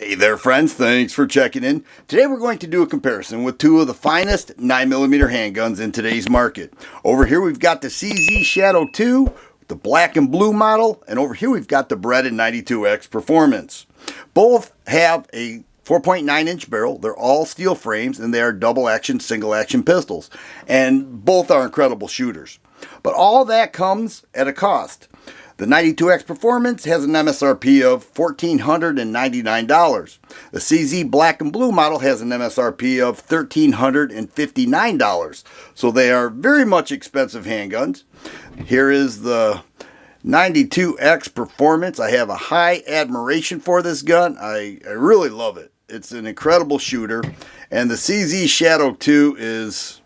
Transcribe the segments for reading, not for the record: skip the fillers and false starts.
Hey there friends, thanks for checking in. Today we're going to do a comparison with two of the finest 9mm handguns in today's market. Over here we've got the CZ Shadow 2, the black and blue model, and over here we've got the Beretta 92X Performance. Both have a 4.9 inch barrel, they're all steel frames, and they are double action, single action pistols. And both are incredible shooters. But all that comes at a cost. The 92X Performance has an MSRP of $1,499. The CZ Black and Blue model has an MSRP of $1,359. So they are very much expensive handguns. Here is the 92X Performance. I have a high admiration for this gun. I really love it. It's an incredible shooter. And the CZ Shadow 2 is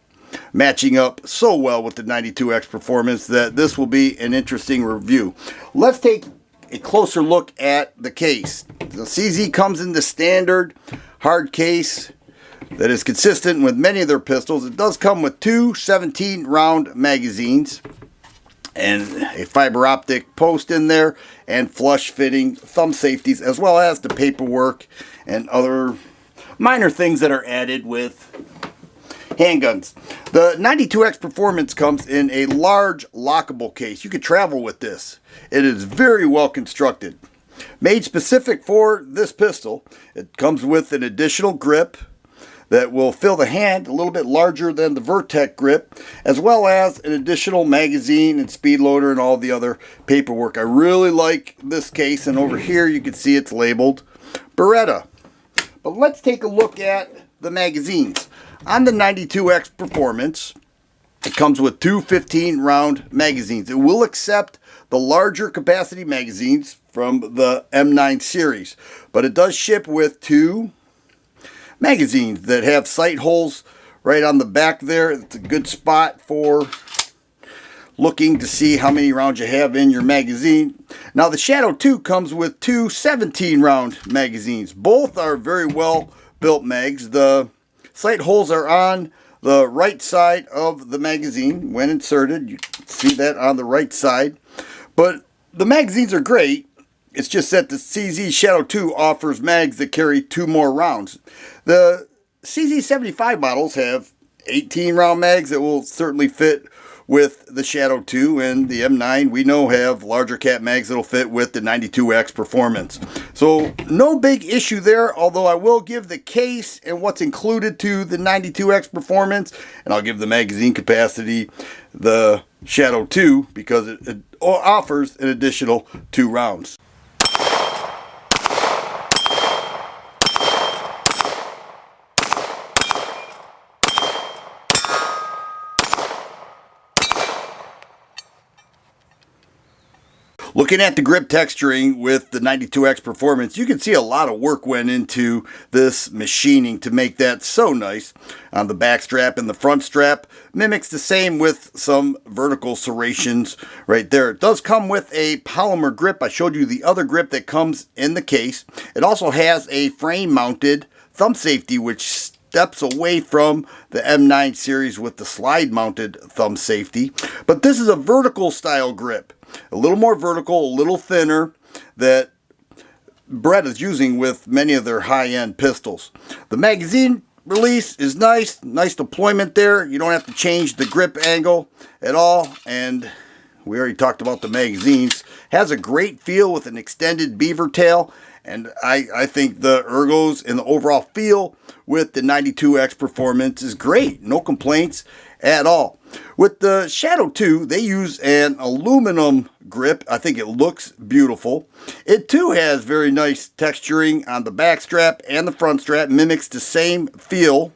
matching up so well with the 92X Performance that this will be an interesting review. Let's take a closer look at the case. The CZ comes in the standard hard case that is consistent with many of their pistols. It does come with two 17-round magazines and a fiber optic post in there and flush fitting thumb safeties, as well as the paperwork and other minor things that are added with handguns. The 92X Performance comes in a large lockable case. You could travel with this. It is very well constructed. Made specific for this pistol, it comes with an additional grip that will fill the hand, a little bit larger than the Vertec grip, as well as an additional magazine and speed loader and all the other paperwork. I really like this case, and over here you can see it's labeled Beretta. But let's take a look at the magazines. On the 92X Performance, it comes with two 15-round magazines. It will accept the larger capacity magazines from the M9 series, but it does ship with two magazines that have sight holes right on the back there. It's a good spot for looking to see how many rounds you have in your magazine. Now the Shadow 2 comes with two 17-round magazines. Both are very well built mags. The sight holes are on the right side of the magazine when inserted. You can see that on the right side. But the magazines are great. It's just that the CZ Shadow 2 offers mags that carry two more rounds. The CZ 75 models have 18-round mags that will certainly fit with the Shadow 2, and the M9 we know have larger cap mags that'll fit with the 92X Performance. So no big issue there, although I will give the case and what's included to the 92X Performance, and I'll give the magazine capacity the Shadow 2 because it offers an additional 2 rounds. Looking at the grip texturing with the 92X Performance, you can see a lot of work went into this machining to make that so nice. On the back strap and the front strap mimics the same with some vertical serrations right there. It does come with a polymer grip. I showed you the other grip that comes in the case. It also has a frame mounted thumb safety which steps away from the M9 series with the slide mounted thumb safety. But this is a vertical style grip. A little more vertical, a little thinner, that Beretta is using with many of their high-end pistols. The magazine release is nice deployment there. You don't have to change the grip angle at all, and we already talked about the magazines. Has a great feel with an extended beaver tail, and I think the ergos and the overall feel with the 92X Performance is great. No complaints at all. With the Shadow 2, they use an aluminum grip. I think it looks beautiful. It too has very nice texturing on the back strap and the front strap. Mimics the same feel.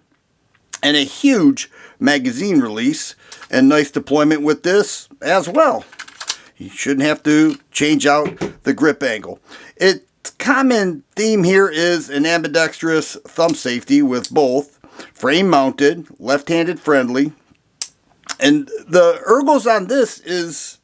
And a huge magazine release. And nice deployment with this as well. You shouldn't have to change out the grip angle. Its common theme here is an ambidextrous thumb safety with both frame mounted, left-handed friendly. And the ergos on this is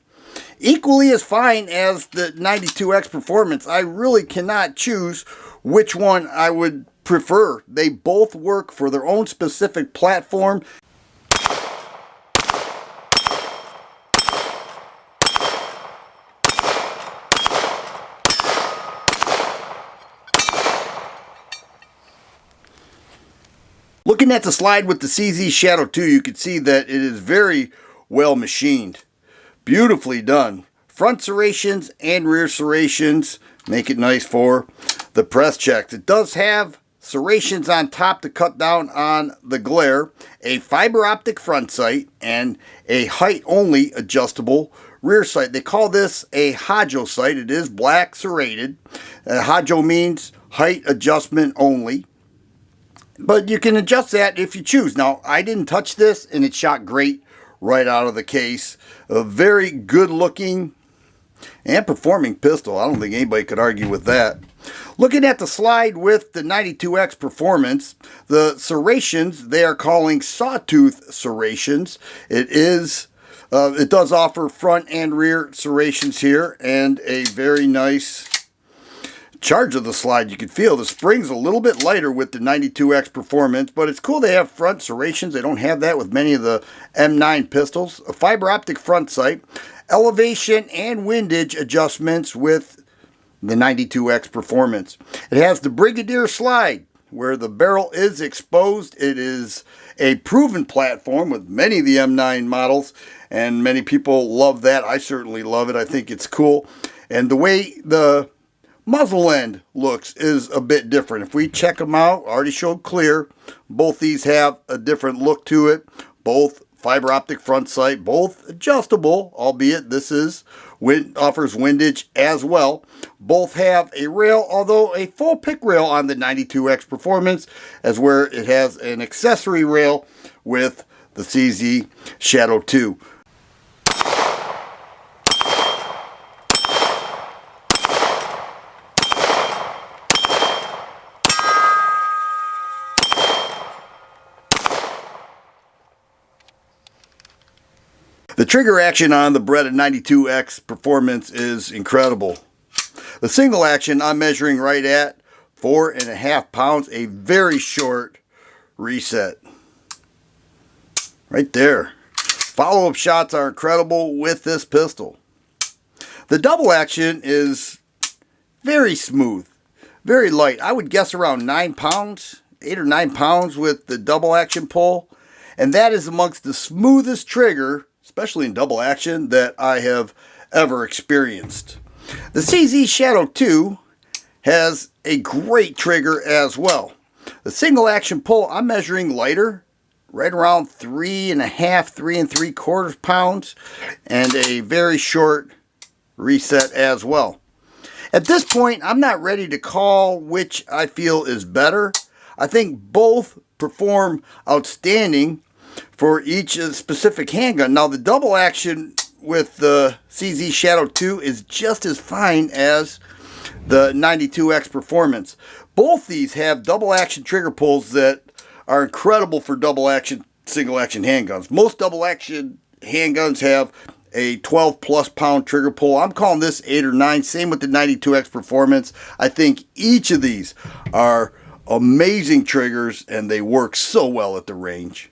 equally as fine as the 92X Performance. I really cannot choose which one I would prefer. They both work for their own specific platform. Looking at the slide with the CZ Shadow 2, you can see that it is very well machined. Beautifully done. Front serrations and rear serrations make it nice for the press checks. It does have serrations on top to cut down on the glare, a fiber optic front sight, and a height only adjustable rear sight. They call this a Hajo sight. It is black serrated. Hajo means height adjustment only, but you can adjust that if you choose. Now, I didn't touch this and it shot great right out of the case. A very good looking and performing pistol. I don't think anybody could argue with that. Looking at the slide with the 92X Performance, the serrations they are calling sawtooth serrations. It does offer front and rear serrations here, and a very nice charge of the slide. You can feel the spring's a little bit lighter with the 92X Performance, but it's cool they have front serrations. They don't have that with many of the M9 pistols. A fiber optic front sight, elevation and windage adjustments with the 92X Performance. It has the Brigadier slide where the barrel is exposed. It is a proven platform with many of the M9 models, and many people love that. I certainly love it. I think it's cool. And the way the muzzle end looks is a bit different. If we check them out, already showed clear. Both these have a different look to it. Both fiber optic front sight, both adjustable, albeit this offers windage as well. Both have a rail, although a full pick rail on the 92X Performance, as where it has an accessory rail with the CZ Shadow 2. The trigger action on the Beretta 92X Performance is incredible. The single action I'm measuring right at 4.5 pounds, a very short reset. Right there. Follow-up shots are incredible with this pistol. The double action is very smooth, very light. I would guess around 9 pounds, 8 or 9 pounds with the double action pull. And that is amongst the smoothest trigger, especially in double action, that I have ever experienced. The CZ Shadow 2 has a great trigger as well. The single action pull I'm measuring lighter, right around 3.5, 3.75 pounds, and a very short reset as well. At this point, I'm not ready to call which I feel is better. I think both perform outstanding for each specific handgun. Now, the double action with the CZ Shadow 2 is just as fine as the 92X Performance. Both these have double action trigger pulls that are incredible for double action, single action handguns. Most double action handguns have a 12 plus pound trigger pull. I'm calling this 8 or 9. Same with the 92X Performance. I think each of these are amazing triggers, and they work so well at the range.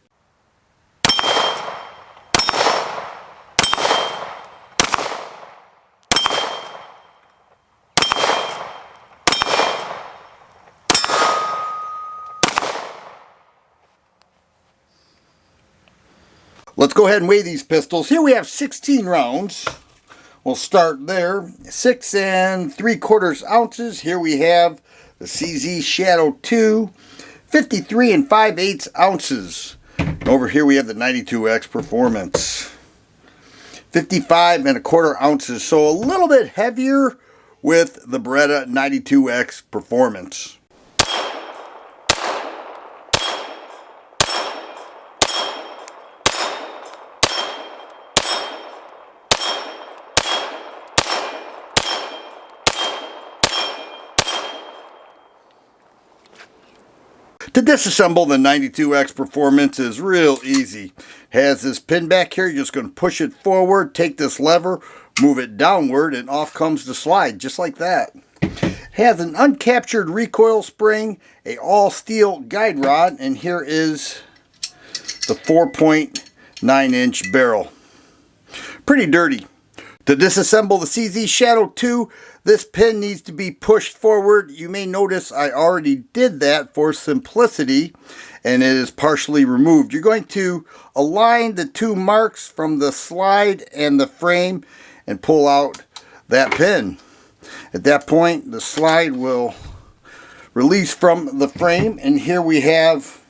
Let's go ahead and weigh these pistols. Here we have 16 rounds. We'll start there. 6 3/4 ounces. Here we have the CZ Shadow 2. 53 5/8 ounces. And over here we have the 92X Performance. 55 1/4 ounces. So a little bit heavier with the Beretta 92X Performance. To disassemble the 92X Performance is real easy. Has this pin back here. You're just going to push it forward, take this lever, move it downward, and off comes the slide, just like that. Has an uncaptured recoil spring, a all steel guide rod, and here is the 4.9-inch barrel. Pretty dirty. To disassemble the CZ Shadow 2, this pin needs to be pushed forward. You may notice I already did that for simplicity. and it is partially removed. You're going to align the two marks from the slide and the frame and pull out that pin. At that point, the slide will release from the frame, and here we have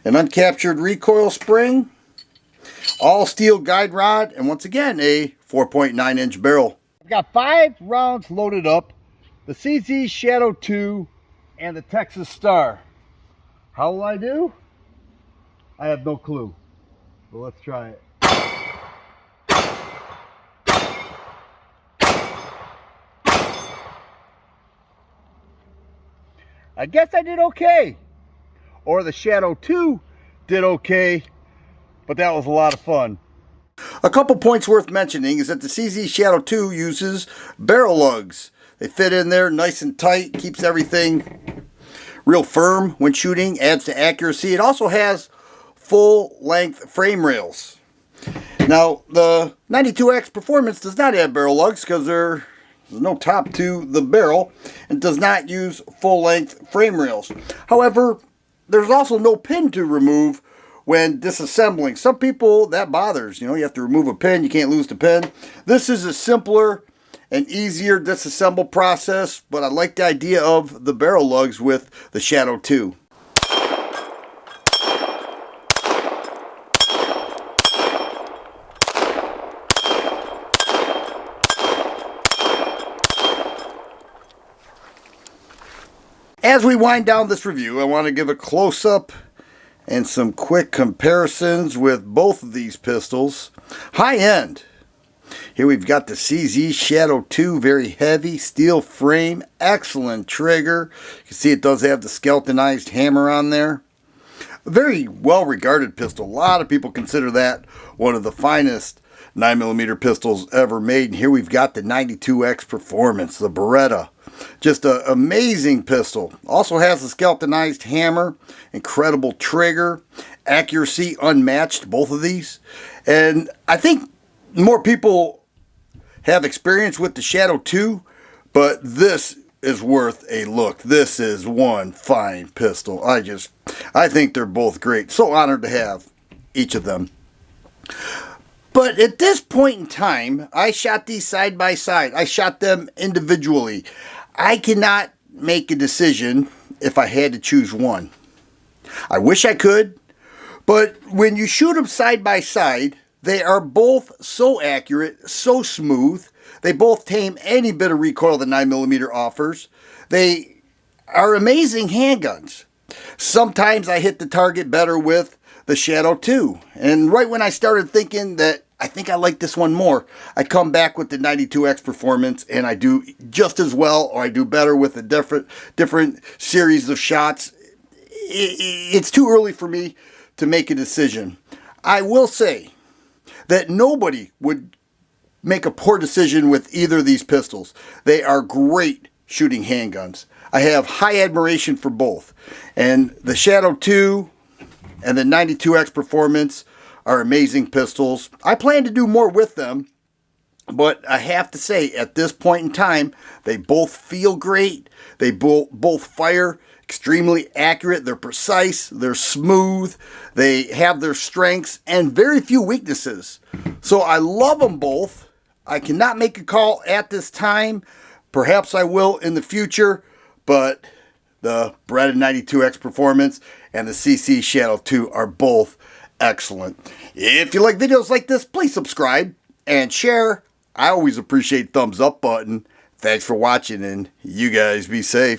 an uncaptured recoil spring, all steel guide rod, and once again a 4.9-inch barrel. I've got 5 rounds loaded up, the CZ Shadow 2 and the Texas Star. How will I do? I have no clue, but let's try it. I guess I did okay, or the Shadow 2 did okay, but that was a lot of fun. A couple points worth mentioning is that the CZ Shadow 2 uses barrel lugs. They fit in there nice and tight, keeps everything real firm when shooting, adds to accuracy. It also has full length frame rails. Now the 92X Performance does not have barrel lugs because there's no top to the barrel and does not use full length frame rails. However, there's also no pin to remove when disassembling. Some people that bothers, you have to remove a pin, you can't lose the pin. This is a simpler and easier disassemble process, but I like the idea of the barrel lugs with the Shadow 2. As we wind down this review, I want to give a close-up and some quick comparisons with both of these pistols. High end. Here we've got the CZ Shadow 2, very heavy steel frame, excellent trigger. You can see it does have the skeletonized hammer on there. A very well regarded pistol. A lot of people consider that one of the finest 9mm pistols ever made. And here we've got the 92X Performance, the Beretta. Just an amazing pistol. Also has the skeletonized hammer, incredible trigger, accuracy unmatched, both of these. And I think more people have experience with the Shadow 2, but this is worth a look. This is one fine pistol. I think they're both great. So honored to have each of them. But at this point in time, I shot these side by side. I shot them individually. I cannot make a decision if I had to choose one. I wish I could, but when you shoot them side by side, they are both so accurate, so smooth. They both tame any bit of recoil the 9mm offers. They are amazing handguns. Sometimes I hit the target better with the Shadow 2. And right when I started thinking that I think I like this one more, I come back with the 92X Performance and I do just as well, or I do better with a different series of shots. It's too early for me to make a decision. I will say that nobody would make a poor decision with either of these pistols. They are great shooting handguns. I have high admiration for both. And the Shadow 2 and the 92X Performance are amazing pistols. I plan to do more with them, but I have to say at this point in time, they both feel great. They both fire extremely accurate. They're precise. They're smooth. They have their strengths and very few weaknesses. So I love them both. I cannot make a call at this time. Perhaps I will in the future, but the Beretta 92X Performance and the CZ Shadow 2 are both excellent. If you like videos like this, please subscribe and share. I always appreciate thumbs up button. Thanks for watching, and you guys be safe.